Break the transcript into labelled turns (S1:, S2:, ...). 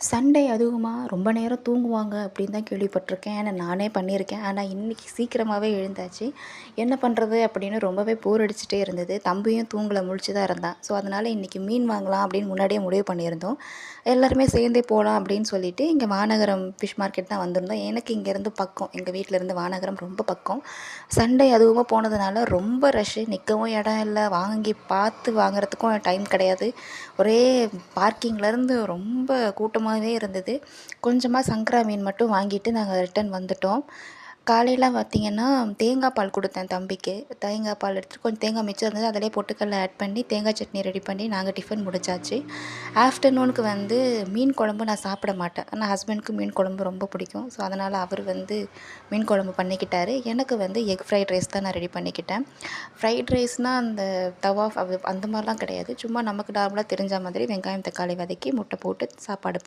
S1: Sunday அதுவுமா ரொம்ப நேரம் தூங்குவாங்க அப்படின்னு தான் கேள்விப்பட்டிருக்கேன். ஏன்னா நானே பண்ணியிருக்கேன். ஆனால் இன்றைக்கி சீக்கிரமாகவே எழுந்தாச்சு. என்ன பண்ணுறது அப்படின்னு ரொம்பவே போர் அடிச்சுட்டே இருந்தது. தம்பியும் தூங்கல, முழிச்சு தான் இருந்தான். ஸோ அதனால் இன்றைக்கி மீன் வாங்கலாம் அப்படின்னு முன்னாடியே முடிவு பண்ணியிருந்தோம். எல்லாருமே சேர்ந்தே போகலாம் அப்படின்னு சொல்லிட்டு இங்கே வானகரம் ஃபிஷ் மார்க்கெட் தான் வந்திருந்தோம். எனக்கு இங்கேருந்து பக்கம், எங்கள் வீட்டிலேருந்து வானகரம் ரொம்ப பக்கம். சண்டே அதுவுமா போனதுனால ரொம்ப ரஷ்ஷு, நிற்கவும் இடம் இல்லை, வாங்கி பார்த்து வாங்குறதுக்கும் டைம் கிடையாது. ஒரே பார்க்கிங்லேருந்து ரொம்ப கூட்டமாகவே இருந்தது. கொஞ்சமாக சங்கரா மீன் மட்டும் வாங்கிட்டு நாங்கள் ரிட்டன் வந்துட்டோம். காலையில் பார்த்திங்கன்னா தேங்காய் பால் கொடுத்தேன் தம்பிக்கு. தேங்காய் பால் எடுத்துகிட்டு கொஞ்சம் தேங்காய் மிச்சம் இருந்தது, அதிலே பொட்டுக்கடல ஆட் பண்ணி தேங்காய் சட்னி ரெடி பண்ணி நாங்கள் டிஃபன் முடிச்சாச்சு. ஆஃப்டர்நூனுக்கு வந்து மீன் குழம்பு நான் சாப்பிட மாட்டேன். ஆனால் ஹஸ்பண்டுக்கு மீன் குழம்பு ரொம்ப பிடிக்கும். ஸோ அதனால் அவர் வந்து மீன் குழம்பு பண்ணிக்கிட்டாரு. எனக்கு வந்து எக் ஃப்ரைட் ரைஸ் தான் நான் ரெடி பண்ணிக்கிட்டேன். ஃப்ரைட் ரைஸ்னால் அந்த தவா அந்த மாதிரிலாம் கிடையாது. சும்மா நமக்கு நார்மலாக தெரிஞ்ச மாதிரி வெங்காயம் தக்காளி வதக்கி முட்டை போட்டு சாப்பாடு